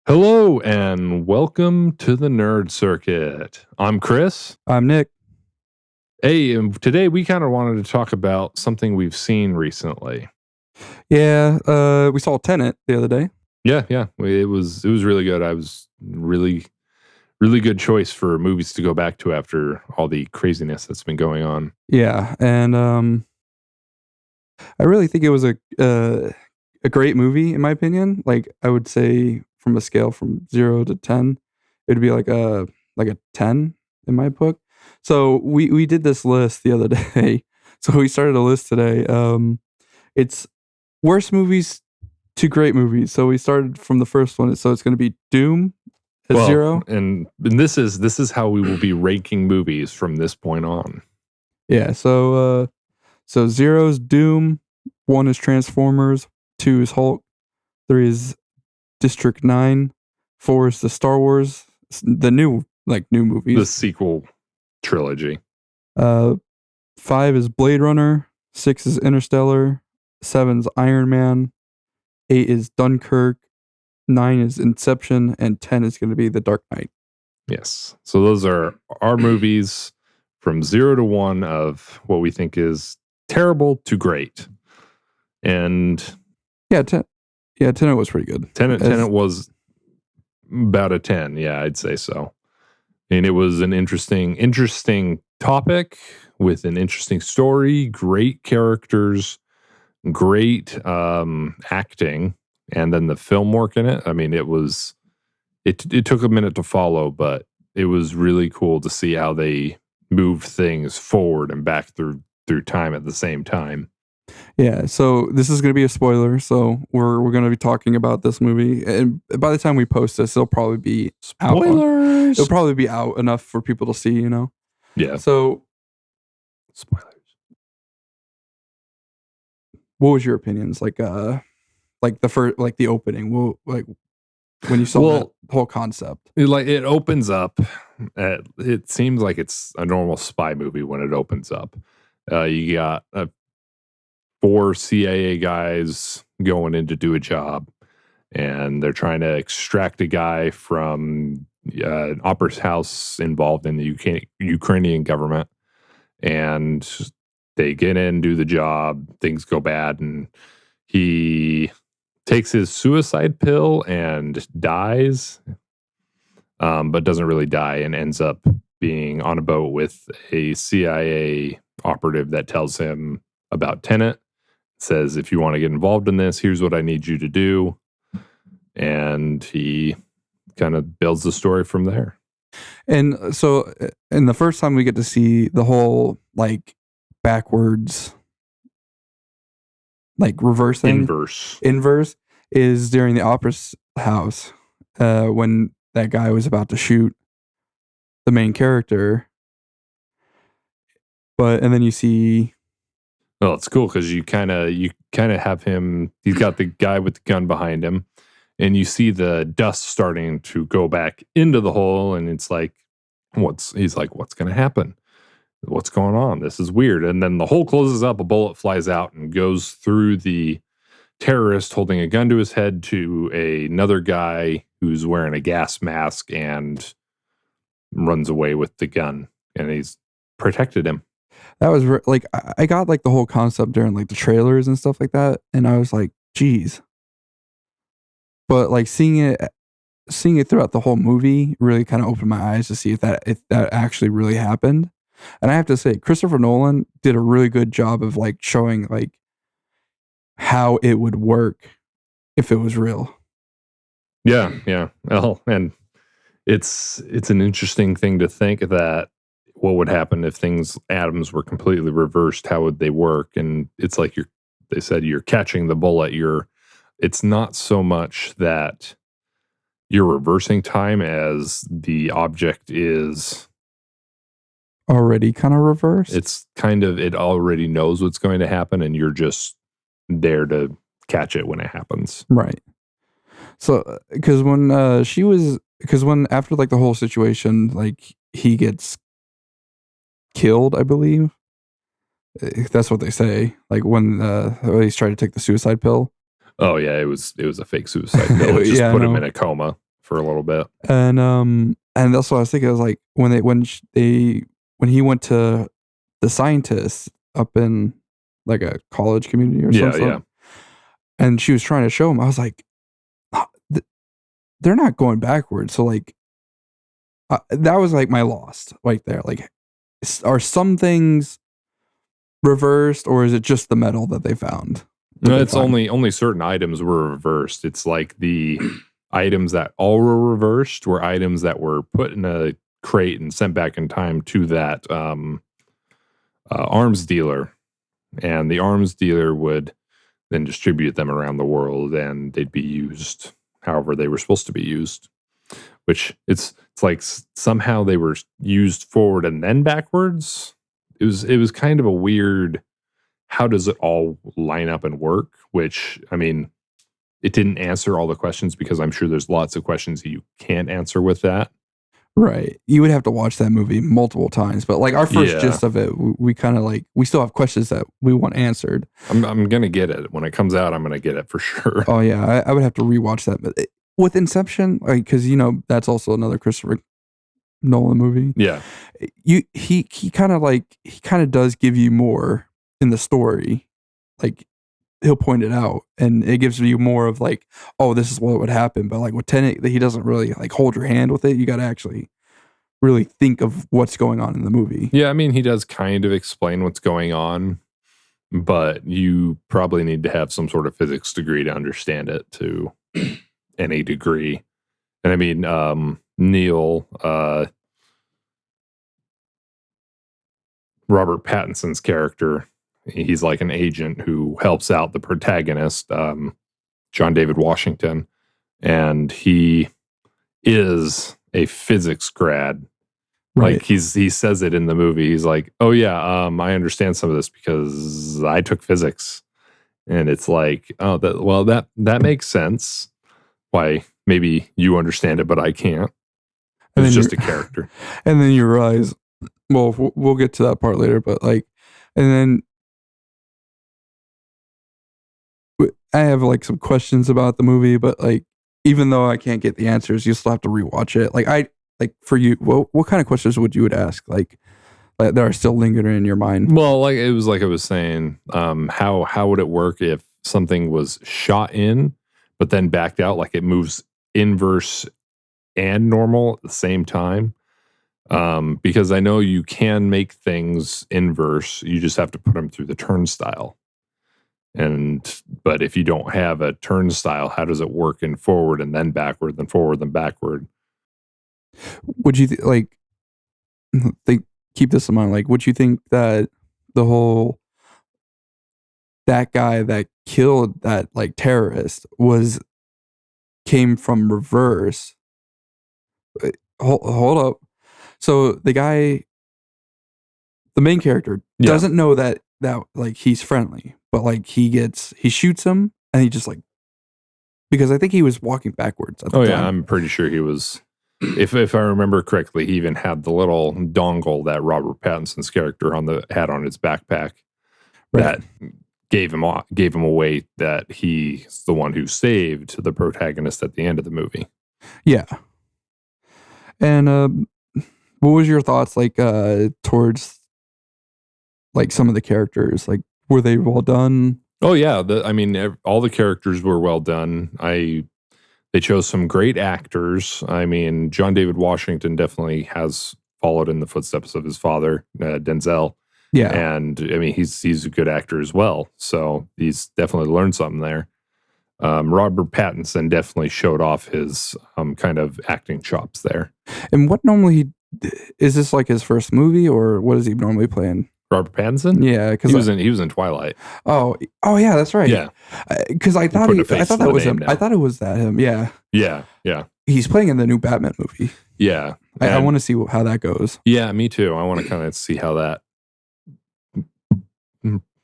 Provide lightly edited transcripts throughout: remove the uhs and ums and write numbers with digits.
Hello and welcome to the Nerd Circuit. I'm Chris. I'm Nick. Hey, and today we kind of wanted to talk about something we've seen recently. Yeah, we saw Tenet the other day. Yeah, it was really good. I was really good choice for movies to go back to after all the craziness that's been going on. Yeah, and I really think it was a great movie in my opinion. Like I would say from a scale from 0 to 10, it'd be like a 10 in my book. So we did this list the other day. So we started a list today. It's worst movies to great movies. So we started from the first one. So it's going to be Doom at 0. And this is how we will be ranking movies from this point on. Yeah. So 0 is Doom, 1 is Transformers, 2 is Hulk, 3 is District 9, 4 is the Star Wars, the new movies. The sequel trilogy. 5 is Blade Runner, 6 is Interstellar, 7 is Iron Man, 8 is Dunkirk, 9 is Inception, and 10 is going to be The Dark Knight. Yes. So those are our movies from 0 to 1 of what we think is terrible to great. And Tenet was pretty good. Tenet was about a 10. Yeah, I'd say so. And it was an interesting topic with an interesting story, great characters, great acting, and then the film work in it. I mean, it took a minute to follow, but it was really cool to see how they moved things forward and back through time at the same time. Yeah, so this is going to be a spoiler. So we're going to be talking about this movie, and by the time we post this, it'll probably be Spoilers. It'll probably be out enough for people to see. Yeah. So spoilers. What was your opinions? Like the first, like the opening. Like when you saw that whole concept. It opens up. It seems like it's a normal spy movie when it opens up. You got 4 CIA guys going in to do a job, and they're trying to extract a guy from an opera house involved in the Ukrainian government. And they get in, do the job, things go bad, and he takes his suicide pill and dies, but doesn't really die, and ends up being on a boat with a CIA operative that tells him about Tenet. Says, if you want to get involved in this, here's what I need you to do. And he kind of builds the story from there. And so, in the first time we get to see the whole like backwards, like reverse thing. Inverse is during the opera house when that guy was about to shoot the main character. And then you see. Well, it's cool because you kind of have him. He's got the guy with the gun behind him, and you see the dust starting to go back into the hole, and it's like, he's like, what's going to happen? What's going on? This is weird. And then the hole closes up, a bullet flies out and goes through the terrorist holding a gun to his head to another guy who's wearing a gas mask and runs away with the gun, and he's protected him. That was I got like the whole concept during like the trailers and stuff like that, and I was like, geez. But like seeing it throughout the whole movie really kind of opened my eyes to see if that actually really happened. And I have to say, Christopher Nolan did a really good job of like showing like how it would work if it was real. Yeah. Well, and it's an interesting thing to think that what would happen if atoms were completely reversed? How would they work? And it's like they said you're catching the bullet. It's not so much that you're reversing time as the object is already kind of reversed. It's kind of, it already knows what's going to happen, and you're just there to catch it when it happens. Right. So, because when after like the whole situation, like he gets killed, I believe. That's what they say. Like when he's trying to take the suicide pill. Oh yeah, it was a fake suicide pill. It just put him in a coma for a little bit. And that's what I was thinking. I was like, when he went to the scientists up in like a college community or Yeah, something, yeah. and she was trying to show him, I was like, they're not going backwards. So like, that was like my lost right there. Like, are some things reversed, or is it just the metal that they found? No, it's only certain items were reversed. It's like the items that all were reversed were items that were put in a crate and sent back in time to that arms dealer, and the arms dealer would then distribute them around the world, and they'd be used however they were supposed to be used. Which it's like somehow they were used forward and then backwards. It was kind of a weird. How does it all line up and work? Which, I mean, it didn't answer all the questions, because I'm sure there's lots of questions that you can't answer with that. Right. You would have to watch that movie multiple times. But like our first gist of it, we kind of like, we still have questions that we want answered. I'm going to get it. When it comes out, I'm going to get it for sure. Oh, yeah. I would have to rewatch that. But with Inception, like, because, that's also another Christopher Nolan movie. Yeah. He kind of does give you more in the story. Like, he'll point it out, and it gives you more of like, oh, this is what would happen. But like with Tenet, he doesn't really like hold your hand with it. You got to actually really think of what's going on in the movie. Yeah, I mean, he does kind of explain what's going on, but you probably need to have some sort of physics degree to understand it to any degree. And I mean, Neil, Robert Pattinson's character, he's like an agent who helps out the protagonist, John David Washington, and he is a physics grad. Right. Like he says it in the movie. He's like, "Oh yeah, I understand some of this because I took physics," and it's like, "Oh, that makes sense. Why maybe you understand it, but I can't." It's just a character. And then you realize, well, we'll get to that part later, but like, and then I have like some questions about the movie, but like, even though I can't get the answers, you still have to rewatch it. Like for you, what kind of questions would ask? Like that are still lingering in your mind? Well, like it was like I was saying, how would it work if something was shot in, but then backed out? Like it moves inverse and normal at the same time. Because I know you can make things inverse. You just have to put them through the turnstile. But if you don't have a turnstile, how does it work in forward and then backward, then forward, then backward? Would you keep this in mind? Like, would you think that that guy that killed that like terrorist came from reverse? Hold up. So the main character doesn't know that like he's friendly, but like he shoots him, and he just like, because I think he was walking backwards at the time. I'm pretty sure he was. If I remember correctly, he even had the little dongle that Robert Pattinson's character had on his backpack, that gave him away that he's the one who saved the protagonist at the end of the movie. Yeah. And what was your thoughts like towards like some of the characters? Like, were they well done? Oh yeah, I mean, all the characters were well done. They chose some great actors. I mean, John David Washington definitely has followed in the footsteps of his father, Denzel. Yeah, and I mean, he's a good actor as well. So he's definitely learned something there. Robert Pattinson definitely showed off his kind of acting chops there. And what normally is this like his first movie, or what is he normally playing? Robert Pattinson? Yeah, because he was in Twilight. Oh yeah, that's right. Yeah, because I thought that was him. I thought it was him. Yeah. He's playing in the new Batman movie. Yeah, I want to see how that goes. Yeah, me too. I want to kind of see how that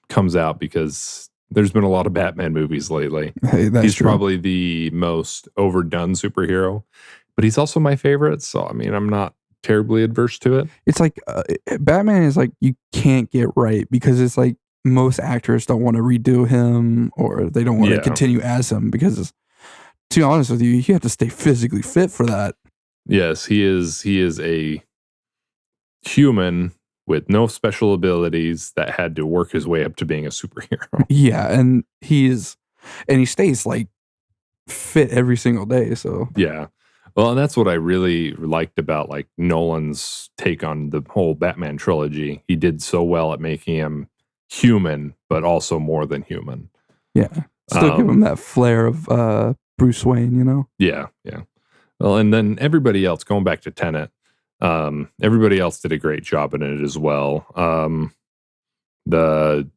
comes out, because there's been a lot of Batman movies lately. Hey, he's true. Probably the most overdone superhero, but he's also my favorite. So I mean, I'm not terribly adverse to it. It's like Batman is like, you can't get right, because it's like most actors don't want to redo him, or they don't want to continue as him, because to be honest with you, you have to stay physically fit for that. Yes, he is a human with no special abilities that had to work his way up to being a superhero. Yeah, and he stays like fit every single day. So Yeah. Well, and that's what I really liked about like Nolan's take on the whole Batman trilogy. He did so well at making him human, but also more than human. yeah, still give him that flair of Bruce Wayne, you know? Yeah, yeah. Well, and then everybody else, going back to Tenet, everybody else did a great job in it as well. The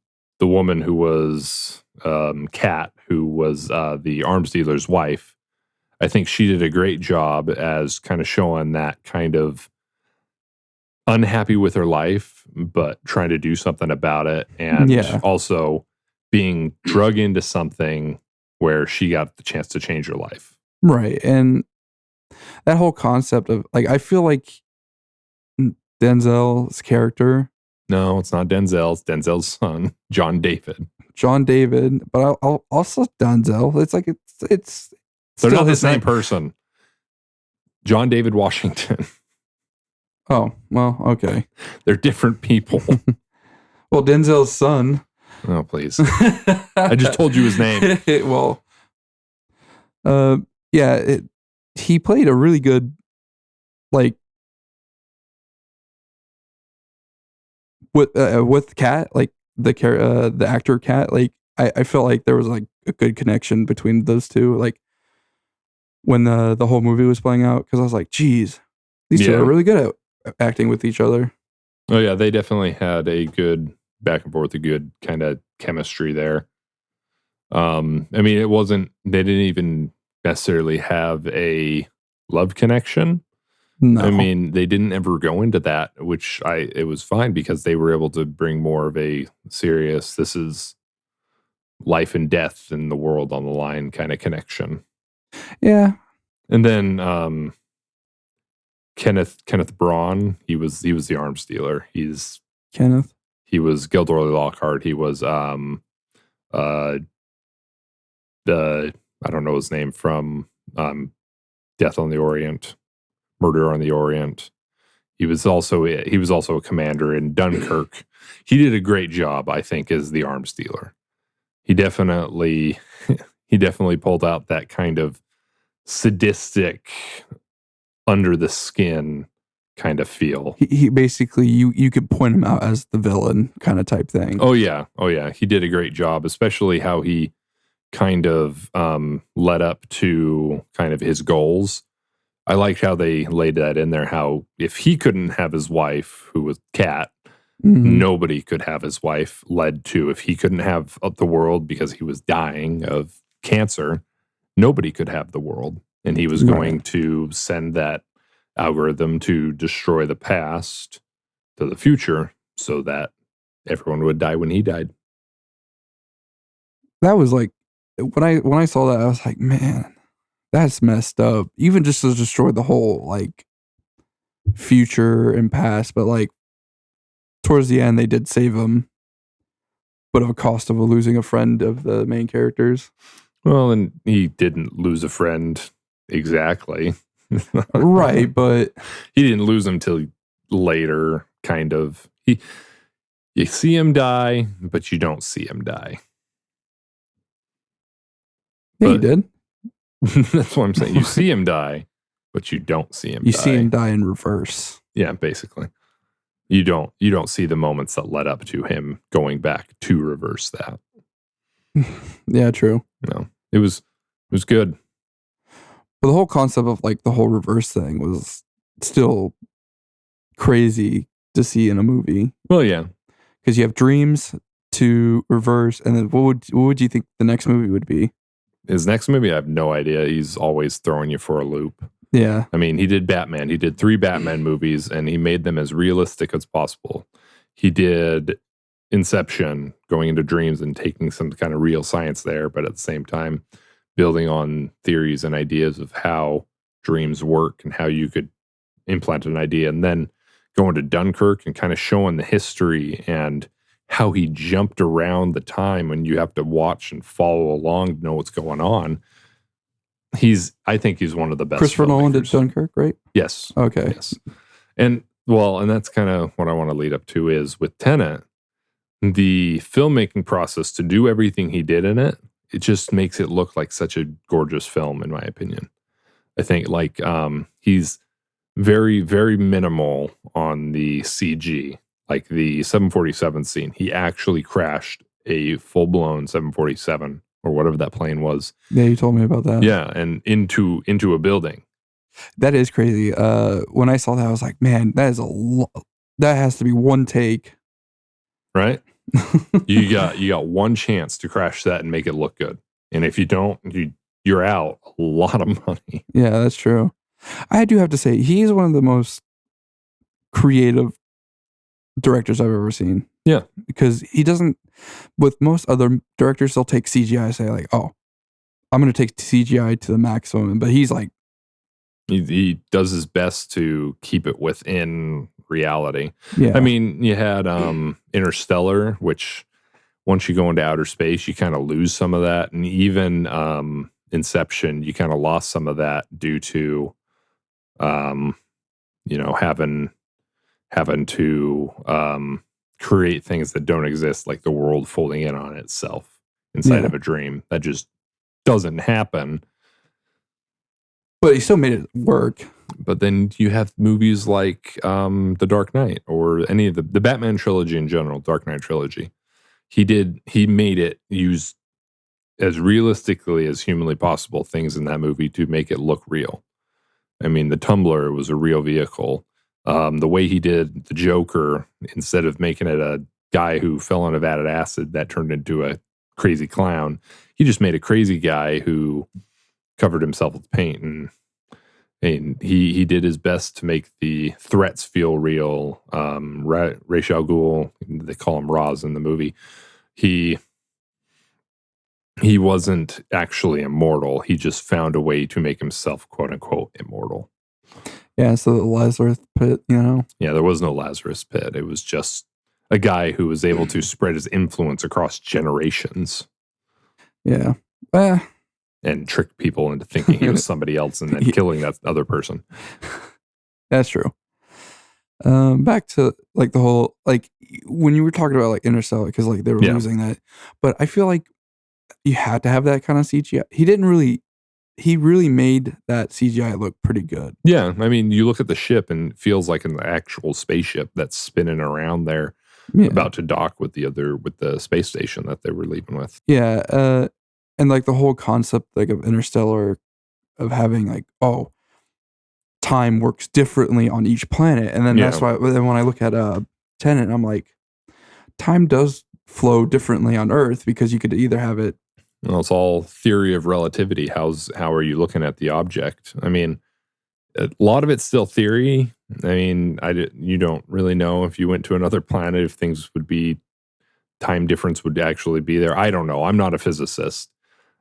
woman who was Kat, who was the arms dealer's wife, I think she did a great job as kind of showing that kind of unhappy with her life, but trying to do something about it, and also being drug into something where she got the chance to change her life. Right, and that whole concept of like, I feel like Denzel's character. No, it's not Denzel. It's Denzel's son, John David. John David, but I'll also Denzel. It's like it's they're not the same person. John David Washington. Oh, well, okay. They're different people. Well, Denzel's son. Oh, please. I just told you his name. Well, yeah, he played a really good, like, with Kat, like the actor Kat. Like, I felt like there was like a good connection between those two. Like when the whole movie was playing out, because I was like, geez, these two are really good at acting with each other. Oh yeah, they definitely had a good back and forth, a good kind of chemistry there. I mean, they didn't even necessarily have a love connection. No. I mean, they didn't ever go into that, which it was fine because they were able to bring more of a serious, this is life and death and the world on the line kind of connection. Yeah. And then Kenneth Braun, he was the arms dealer. He was Gilderoy Lockhart. He was I don't know his name from Death on the Orient, Murder on the Orient. He was also a commander in Dunkirk. He did a great job, I think, as the arms dealer. He definitely pulled out that kind of sadistic, under the skin kind of feel. He basically, you could point him out as the villain kind of type thing. Oh yeah. He did a great job, especially how he kind of led up to kind of his goals. I liked how they laid that in there, how if he couldn't have his wife, who was Kat, nobody could have his wife, led to if he couldn't have the world because he was dying of cancer, nobody could have the world. And he was going to send that algorithm to destroy the past to the future so that everyone would die when he died. That was like, when I saw that, I was like, man, that's messed up. Even just to destroy the whole like future and past, but like towards the end they did save him, but at a cost of losing a friend of the main characters. Well, and he didn't lose a friend exactly. Right, but he didn't lose him till later, kind of. You see him die, but you don't see him die. Yeah, he did. That's what I'm saying. You see him die, but you don't see him die. You see him die in reverse. Yeah, basically. You don't see the moments that led up to him going back to reverse that. Yeah, true. No. It was good. But the whole concept of like the whole reverse thing was still crazy to see in a movie. Well, yeah. Because you have dreams to reverse, and then what would you think the next movie would be? His next movie, I have no idea. He's always throwing you for a loop. Yeah. I mean, he did Batman. He did 3 Batman movies, and he made them as realistic as possible. He did Inception, going into dreams and taking some kind of real science there, but at the same time, building on theories and ideas of how dreams work and how you could implant an idea. And then going to Dunkirk and kind of showing the history and how he jumped around the time when you have to watch and follow along to know what's going on. I think he's one of the best. Christopher Nolan did filmmakers. Dunkirk, right? Yes. Okay. Yes. And that's kind of what I want to lead up to is with Tenet, the filmmaking process to do everything he did in it, it just makes it look like such a gorgeous film, in my opinion. I think like he's very, very minimal on the CG. Like the 747 scene, he actually crashed a full-blown 747 or whatever that plane was. Yeah, you told me about that. Yeah, and into a building. That is crazy. When I saw that, I was like, man, that is that has to be one take. Right? you got one chance to crash that and make it look good. And if you don't, you're out a lot of money. Yeah, that's true. I do have to say, he's one of the most creative directors I've ever seen. Yeah. Because he doesn't, with most other directors, they'll take CGI and say like, oh, I'm going to take CGI to the maximum. But he's like, he does his best to keep it within reality. yeah. I mean, you had Interstellar, which once you go into outer space, you kind of lose some of that. And even Inception, you kind of lost some of that due to, having to create things that don't exist, like the world folding in on itself inside of a dream. That just doesn't happen. But he still made it work. But then you have movies like The Dark Knight or any of the Batman trilogy in general, Dark Knight trilogy. He made it use as realistically as humanly possible things in that movie to make it look real. I mean, the Tumbler was a real vehicle. The way he did the Joker, instead of making it a guy who fell on a vat of acid that turned into a crazy clown, he just made a crazy guy who covered himself with paint, and he did his best to make the threats feel real. Ra's al Ghul, they call him Roz in the movie. He wasn't actually immortal. He just found a way to make himself, quote unquote, immortal. Yeah, so the Lazarus pit, Yeah, there was no Lazarus pit. It was just a guy who was able to spread his influence across generations. Yeah. And trick people into thinking he was somebody else and then killing that other person. That's true. Back to like the whole, like when you were talking about like Interstellar, because like they were losing that, but I feel like you had to have that kind of CGI. He really made that CGI look pretty good. Yeah, I mean, you look at the ship and it feels like an actual spaceship that's spinning around there, about to dock with the space station that they were leaving with. Yeah, and like the whole concept like of Interstellar, of having like, oh, time works differently on each planet, and then that's why. Then when I look at Tenet, I'm like, time does flow differently on Earth because you could either have it. Well, it's all theory of relativity. How are you looking at the object? I mean, a lot of it's still theory. I mean, you don't really know if you went to another planet if things would be, time difference would actually be there. I don't know. I'm not a physicist.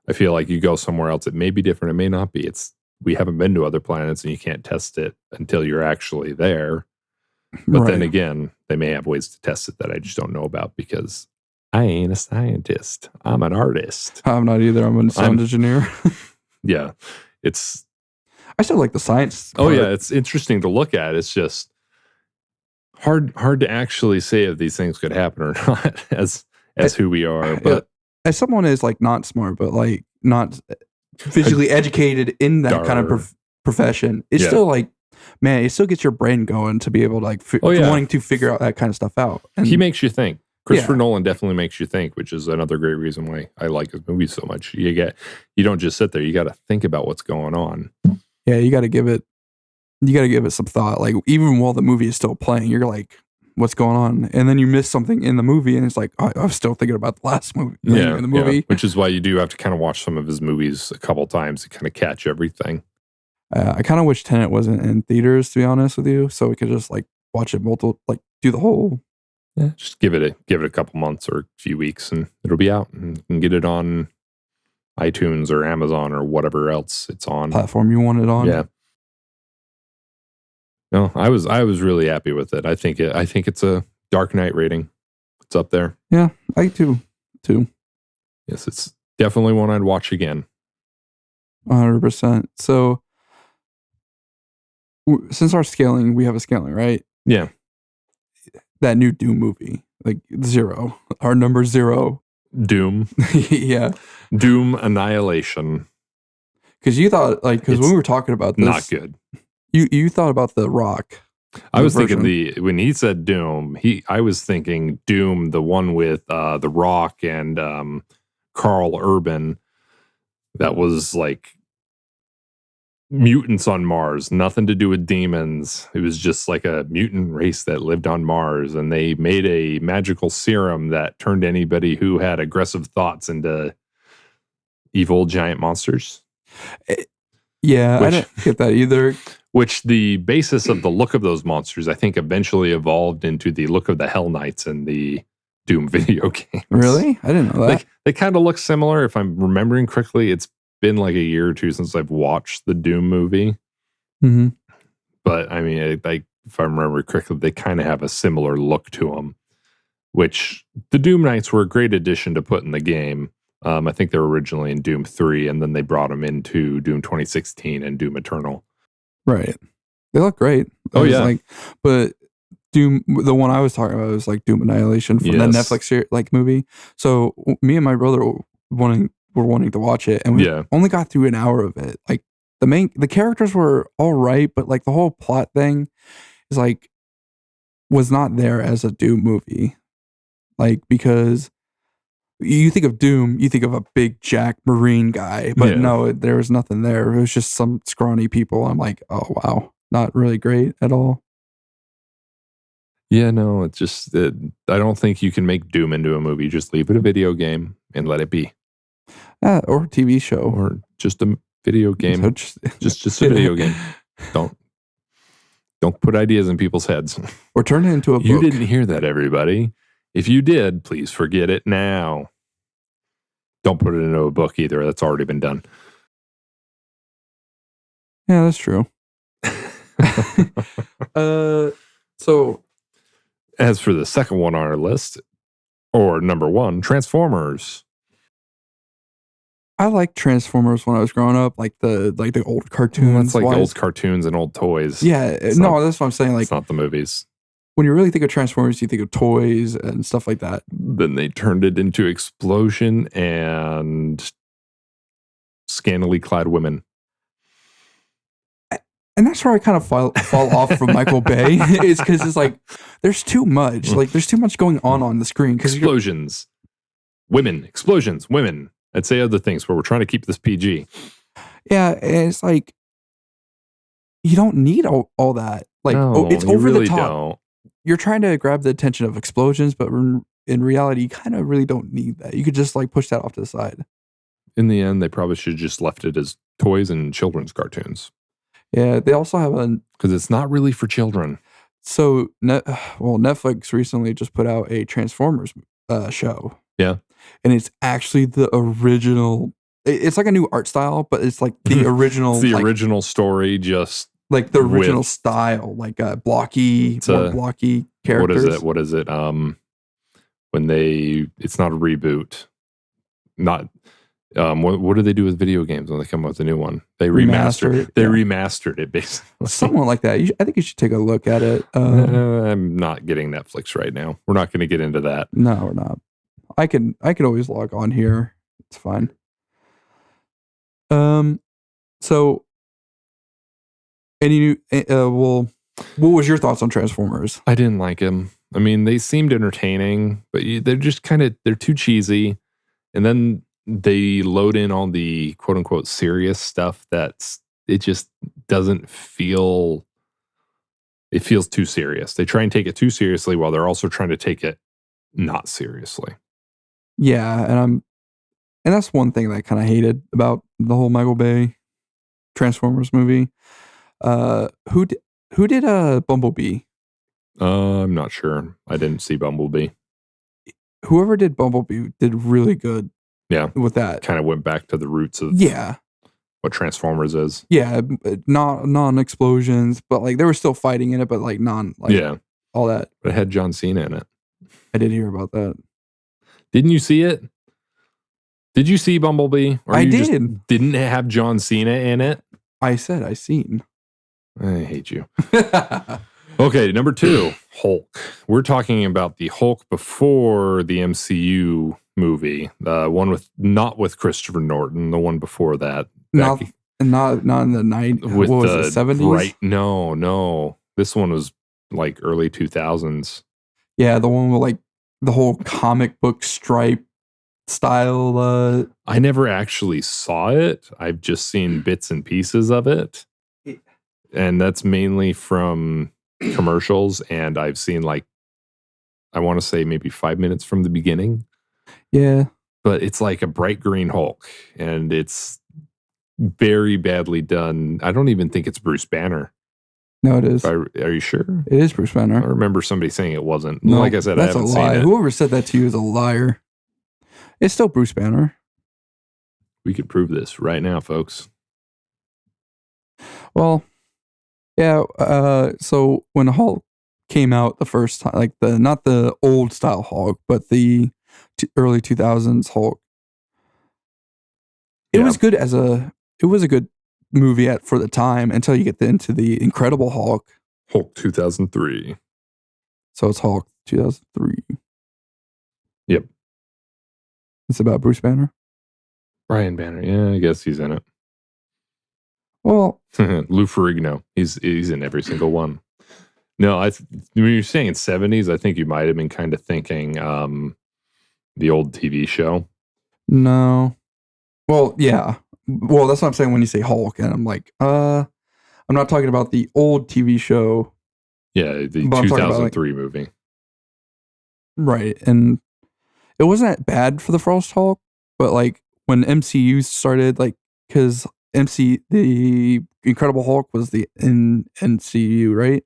I feel like you go somewhere else, it may be different. It may not be. We haven't been to other planets, and you can't test it until you're actually there. But then again, they may have ways to test it that I just don't know about because I ain't a scientist. I'm an artist. I'm not either. I'm a sound engineer. Yeah. I still like the science part. Oh yeah, it's interesting to look at. It's just hard to actually say if these things could happen or not as who we are. But as someone is like not smart, but like not visually educated in that kind of profession, it's still like, man, it still gets your brain going to be able to like wanting to figure out that kind of stuff out. And he makes you think. Christopher Nolan definitely makes you think, which is another great reason why I like his movies so much. You don't just sit there. You got to think about what's going on. Yeah, you got to give it some thought. Like even while the movie is still playing, you're like, what's going on? And then you miss something in the movie, and it's like, oh, I was still thinking about the last movie. In the movie, which is why you do have to kind of watch some of his movies a couple times to kind of catch everything. I kind of wish Tenet wasn't in theaters, to be honest with you, so we could just like watch it do the whole. Yeah, just give it a couple months or a few weeks, and it'll be out, and you can get it on iTunes or Amazon or whatever else it's on platform you want it on. Yeah. No, I was really happy with it. I think it's a Dark Knight rating. It's up there. Yeah, I too. Yes, it's definitely one I'd watch again. 100%. So since our scaling, we have a scaling, right? Yeah. That new Doom movie, like 0, our number 0. Doom. Yeah. Doom Annihilation. Because you thought, like, because when It's we were talking about this, not good. you thought about The Rock. I was version. thinking when he said Doom, I was thinking Doom, the one with The Rock and Carl Urban, that was like mutants on Mars, nothing to do with demons. It was just like a mutant race that lived on Mars, and they made a magical serum that turned anybody who had aggressive thoughts into evil giant monsters. Yeah, I didn't get that either. Which the basis of the look of those monsters, I think, eventually evolved into the look of the Hell Knights in the Doom video games. Really? I didn't know that. Like, they kind of look similar. If I'm remembering correctly, it's been like a year or two since I've watched the Doom movie. Mm-hmm. But I mean, if I remember correctly, they kind of have a similar look to them, which the Doom Knights were a great addition to put in the game. I think they were originally in Doom 3, and then they brought them into Doom 2016 and Doom Eternal. Right. They look great. But Doom, the one I was talking about was like Doom Annihilation from the Netflix movie. So me and my brother were wanting to watch it, and we only got through an hour of it. Like the characters were all right, but like the whole plot thing is like was not there as a Doom movie. Like, because you think of Doom, you think of a big jack Marine guy, but no, there was nothing there. It was just some scrawny people. I'm like, oh wow, not really great at all. Yeah, no, it's just I don't think you can make Doom into a movie. Just leave it a video game and let it be. Or a TV show. Or just a video game. So just a video game. Don't put ideas in people's heads. Or turn it into a book. You didn't hear that, everybody. If you did, please forget it now. Don't put it into a book either. That's already been done. Yeah, that's true. So, as for the second one on our list, or number 1, Transformers. I liked Transformers when I was growing up, like the old cartoons. That's like old cartoons and old toys. Yeah, that's what I'm saying. Like, it's not the movies. When you really think of Transformers, you think of toys and stuff like that. Then they turned it into explosion and scantily clad women. And that's where I kind of fall off from Michael Bay. It's because it's like, there's too much. Like, there's too much going on the screen. Explosions. Women. Explosions. Women. I'd say other things, but we're trying to keep this PG. Yeah, and it's like, you don't need all that. Like, no, it's over really the top. Don't. You're trying to grab the attention of explosions, but in reality, you kind of really don't need that. You could just like push that off to the side. In the end, they probably should have just left it as toys and children's cartoons. Yeah, they also have because it's not really for children. So, Netflix recently just put out a Transformers show. Yeah, and it's actually the original. It's like a new art style, but it's like the original. It's the original story, just like the original style, like blocky, more blocky characters. What is it? When it's not a reboot. Not what do they do with video games when they come up with a new one? They remaster it. They remastered it, basically. Something like that. I think you should take a look at it. I'm not getting Netflix right now. We're not going to get into that. No, we're not. I can always log on here. It's fine. So what was your thoughts on Transformers? I didn't like them. I mean, they seemed entertaining, but they're just they're too cheesy. And then they load in all the quote unquote serious stuff it just doesn't feel, it feels too serious. They try and take it too seriously while they're also trying to take it not seriously. Yeah, and that's one thing that I kind of hated about the whole Michael Bay Transformers movie. Who did Bumblebee? I'm not sure. I didn't see Bumblebee. Whoever did Bumblebee did really good. Yeah, with that kind of went back to the roots of what Transformers is. Yeah, non explosions, but like they were still fighting in it, but like all that. But it had John Cena in it. I did hear about that. Didn't you see it? Did you see Bumblebee? Or I you did. Just didn't have John Cena in it? I said I seen. I hate you. Okay, number 2, Hulk. We're talking about the Hulk before the MCU movie. Not with Christopher Norton, the one before that. Not in the 90s. With what was it, 70s? Right, no. This one was like early 2000s. Yeah, the one with like the whole comic book stripe style. I never actually saw it. I've just seen bits and pieces of it. And that's mainly from commercials, and I've seen like, I want to say maybe 5 minutes from the beginning. Yeah. But it's like a bright green Hulk, and it's very badly done. I don't even think it's Bruce Banner. No, it is. Are you sure? It is Bruce Banner. I remember somebody saying it wasn't. No, like I said, I haven't a lie. seen it. Whoever said that to you is a liar. It's still Bruce Banner. We could prove this right now, folks. Well, yeah. So when Hulk came out the first time, like not the old style Hulk, but the early 2000s Hulk, it was good it was a good movie for the time until you get into the Incredible Hulk. Hulk 2003. So it's Hulk 2003. Yep. It's about Bruce Banner. Brian Banner. Yeah, I guess he's in it. Well, Lou Ferrigno. He's in every single one. No, when you're saying 70s, I think you might have been kind of thinking the old TV show. No. Well, yeah. Well, that's what I'm saying when you say Hulk, and I'm like, I'm not talking about the old TV show. Yeah, the 2003 movie. Right, and it wasn't that bad for the first Hulk, but like when MCU started, like, because the Incredible Hulk was in MCU, right?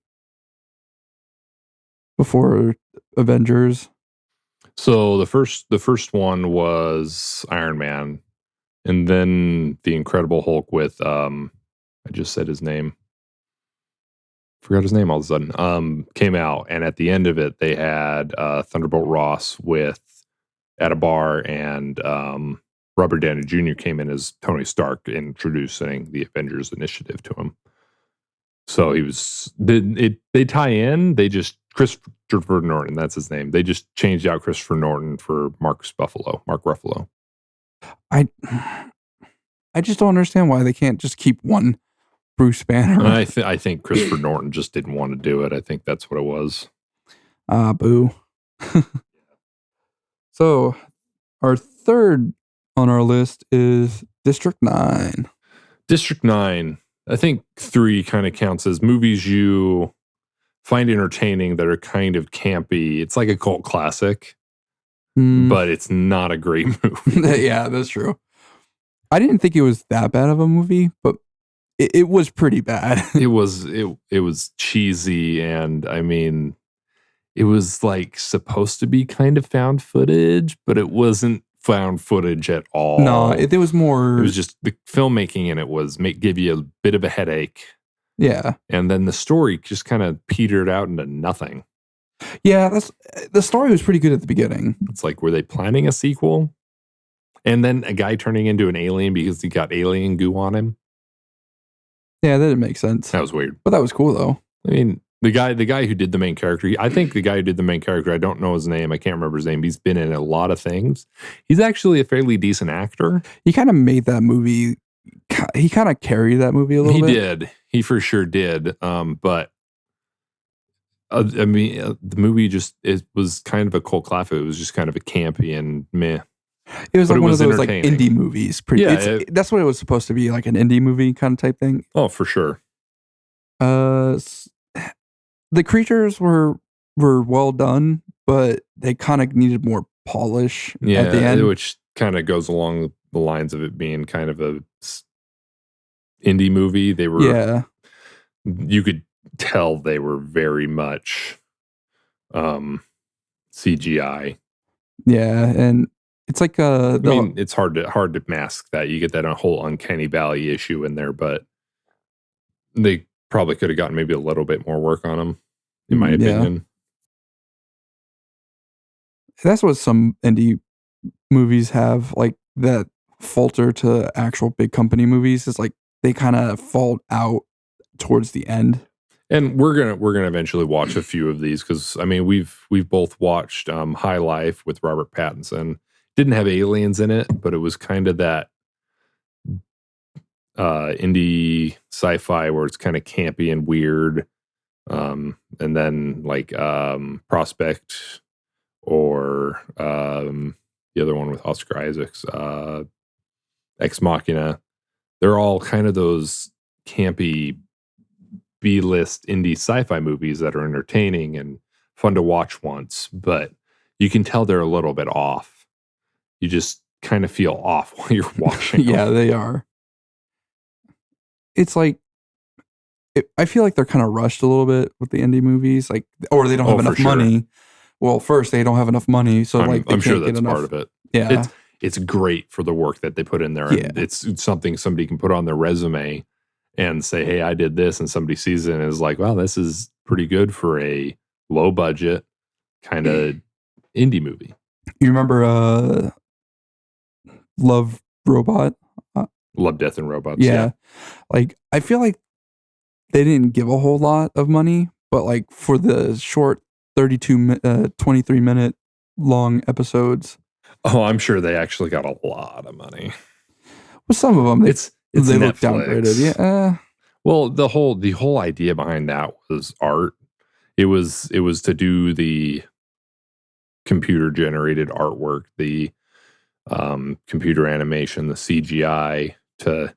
Before Avengers. So the first one was Iron Man, and then the Incredible Hulk with I just said his name. Forgot his name all of a sudden. Came out, and at the end of it, they had Thunderbolt Ross at a bar, and Robert Downey Jr. came in as Tony Stark, introducing the Avengers Initiative to him. So they tie in. They just Christopher Norton, that's his name. They just changed out Christopher Norton for Mark Ruffalo. I just don't understand why they can't just keep one Bruce Banner. I think Christopher Norton just didn't want to do it. I think that's what it was. Boo. So our third on our list is District 9. District 9. I think 3 kind of counts as movies you find entertaining that are kind of campy. It's like a cult classic, but it's not a great movie. Yeah, that's true. I didn't think it was that bad of a movie, but it was pretty bad. It was cheesy, and I mean, it was like supposed to be kind of found footage, but it wasn't found footage at all. No, it was more. It was just the filmmaking in it was give you a bit of a headache. Yeah, and then the story just kind of petered out into nothing. Yeah, the story was pretty good at the beginning. It's like, were they planning a sequel? And then a guy turning into an alien because he got alien goo on him. Yeah, that didn't make sense. That was weird. But that was cool, though. I mean, the guy who did the main character, I think the guy who did the main character, I don't know his name. I can't remember his name. He's been in a lot of things. He's actually a fairly decent actor. He kind of made that movie. He kind of carried that movie a little bit. He did. He for sure did. But I mean, the movie it was kind of a cult classic. It was just kind of a campy and meh. It was like one of those like indie movies. That's what it was supposed to be, like an indie movie kind of type thing. Oh, for sure. The creatures were well done, but they kind of needed more polish at the end, which kind of goes along the lines of it being kind of a indie movie. They were, you could tell they were very much CGI. Yeah, and it's like I mean, it's hard to mask that. You get that whole uncanny valley issue in there, but they probably could have gotten maybe a little bit more work on them, in my opinion. That's what some indie movies have. Like that falter to actual big company movies is like they kind of fall out towards the end. And we're gonna eventually watch a few of these because I mean we've both watched High Life with Robert Pattinson. Didn't have aliens in it, but it was kind of that indie sci-fi where it's kind of campy and weird. And then like Prospect or the other one with Oscar Isaacs, Ex Machina. They're all kind of those campy B-list indie sci-fi movies that are entertaining and fun to watch once, but you can tell they're a little bit off. You just kind of feel off while you're watching Yeah, them. they are. It's like I feel like they're kind of rushed a little bit with the indie movies, like, or they don't have enough money. Well, first they don't have enough money, so like I'm sure that's part of it. Yeah, it's great for the work that they put in there. Yeah. And it's something somebody can put on their resume and say, "Hey, I did this," and somebody sees it and is like, "Wow, this is pretty good for a low budget kind of indie movie." You remember Love, Robot? Love, Death, and Robots. Yeah. Like I feel like they didn't give a whole lot of money, but like for the short 23 minute long episodes. Oh, I'm sure they actually got a lot of money. Well, some of them, It's they look Netflix. downgraded. Yeah. Well, the whole idea behind that was art. It was to do the computer generated artwork, the computer animation, the CGI, to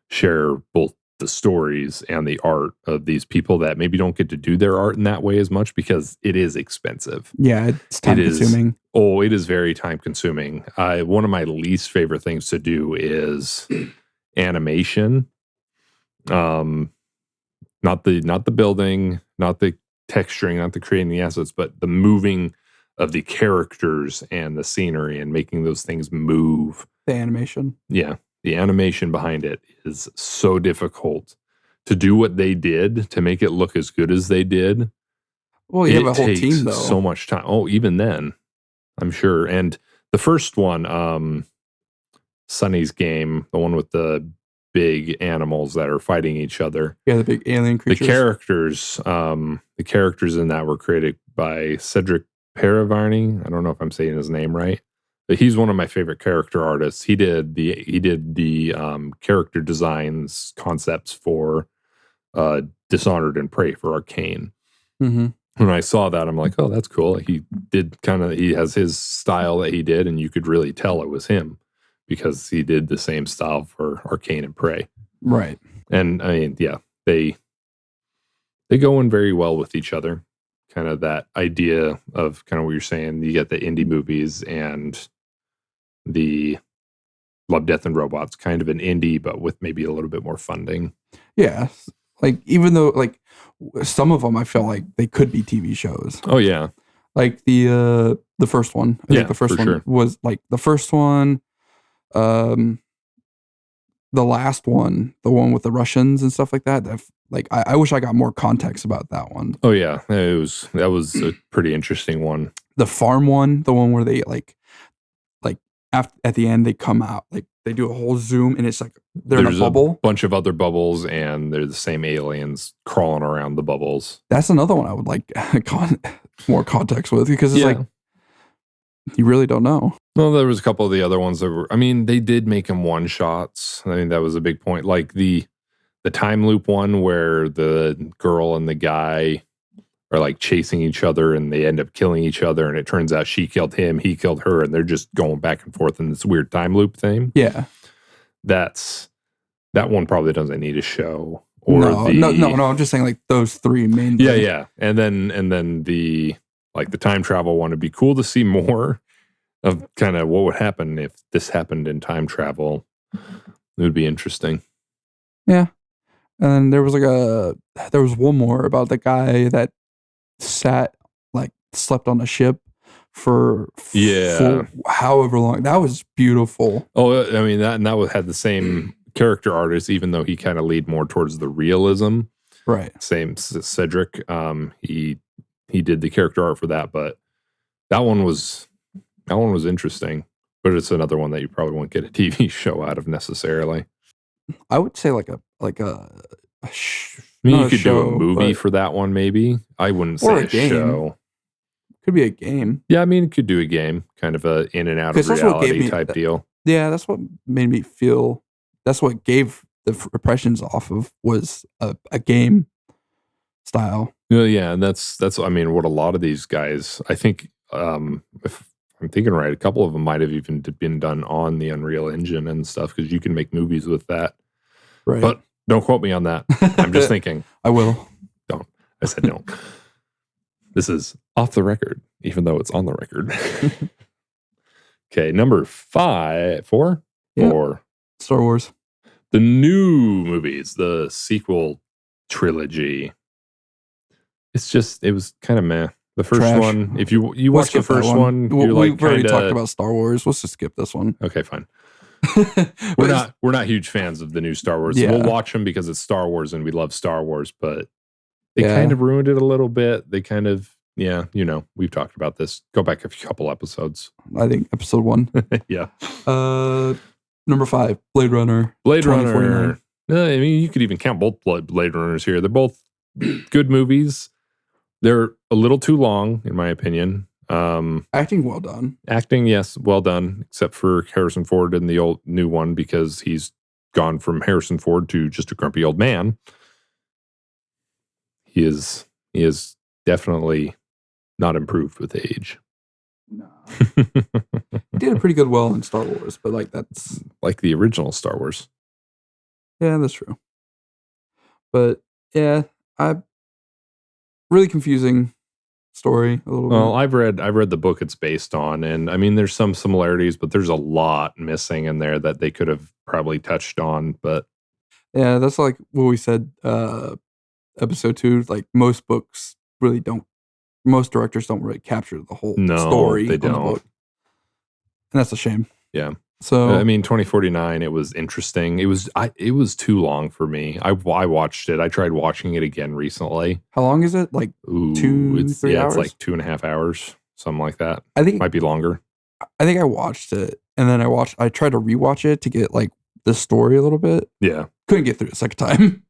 share both the stories and the art of these people that maybe don't get to do their art in that way as much because it is expensive. Yeah, it's time consuming. It is very time consuming. One of my least favorite things to do is animation. Not the building, not the texturing, not the creating the assets, but the moving of the characters and the scenery and making those things move. The animation. Yeah. The animation behind it is so difficult to do what they did to make it look as good as they did. Well, you have a whole team though. So much time. Oh, even then, I'm sure. And the first one, Sonny's Game, the one with the big animals that are fighting each other. Yeah, the big alien creatures. The characters in that were created by Cedric Paravarni. I don't know if I'm saying his name right, but he's one of my favorite character artists. He did the character designs concepts for Dishonored and Prey for Arcane. Mm-hmm. When I saw that, I'm like, oh, that's cool. He has his style that he did, and you could really tell it was him because he did the same style for Arcane and Prey. Right. And I mean, yeah, they go in very well with each other. Kind of that idea of kind of what you're saying. You get the indie movies and the Love, Death, and Robots, kind of an indie, but with maybe a little bit more funding. Yeah. Like, even though, like, some of them I felt like they could be TV shows. Oh, yeah. Like the first one. I think the first one was like the first one. The last one, the one with the Russians and stuff like that. Like, I wish I got more context about that one. Oh, yeah. That was a pretty interesting one. The farm one, the one where they like at the end they come out, like they do a whole zoom and it's like there's in a bubble. A bunch of other bubbles and they're the same aliens crawling around the bubbles. That's another one I would like more context with because it's like you really don't know. Well, there was a couple of the other ones that were, I mean, they did make them one shots. I mean, that was a big point. Like the time loop one where the girl and the guy are like chasing each other and they end up killing each other. And it turns out she killed him, he killed her, and they're just going back and forth in this weird time loop thing. Yeah. That one probably doesn't need a show. Or no. I'm just saying like those three main. Yeah, yeah. And then the time travel one would be cool to see more of kind of what would happen if this happened in time travel. It would be interesting. Yeah. And there was one more about the guy that slept on a ship for however long. That was beautiful. Oh, I mean that had the same character artist, even though he kind of leaned more towards the realism. Right. Same Cedric. He did the character art for that, but that one was interesting. But it's another one that you probably won't get a TV show out of necessarily. I would say like a I mean, not you a could do a show, movie but- for that one, maybe. I wouldn't Or say a game. show. could be a game. Yeah, I mean, it could do a game, kind of a in and out of 'Cause that's what gave reality me type that- deal. Yeah, that's what made me feel. That's what gave the impressions off of was a game style. Yeah, and that's I mean, what a lot of these guys, I think, if I'm thinking right, a couple of them might have even been done on the Unreal Engine and stuff because you can make movies with that. Right. But don't quote me on that. I'm just thinking. I will. I said no. This is off the record, even though it's on the record. Okay, number 4? Yeah. 4. Star Wars. The new movies, the sequel trilogy. It was kind of meh. The first Trash. one, if you Let's watch the skip that first one, you're like we've already kinda, talked about Star Wars. Let's just skip this one. okay, fine. But We're not huge fans of the new Star Wars. Yeah. We'll watch them because it's Star Wars and we love Star Wars, but they Yeah. kind of ruined it a little bit. They kind of, we've talked about this. Go back a couple episodes. I think episode 1. Yeah. Number 5, Blade Runner. Blade 2049. Runner. I mean, you could even count both Blade Runners here. They're both good movies. They're a little too long, in my opinion. Acting well done. Acting, yes, well done, except for Harrison Ford in the old new one because he's gone from Harrison Ford to just a grumpy old man. He is definitely not improved with age. No. He did a pretty good well in Star Wars, but like that's Like the original Star Wars. yeah, that's true. But yeah, really confusing story a little Well, bit. I've read the book it's based on, and I mean there's some similarities, but there's a lot missing in there that they could have probably touched on. But Yeah, that's like what we said episode 2, like most directors don't really capture the whole No, story they on the don't. book. And that's a shame. Yeah. So I mean, 2049, it was interesting. It was too long for me. I watched it. I tried watching it again recently. how long is it? Like Ooh, 2-3 it's hours? like 2.5 hours, something like that. I think Might be longer. I watched it and then I tried to rewatch it to get like the story a little bit. Yeah. Couldn't get through it second time.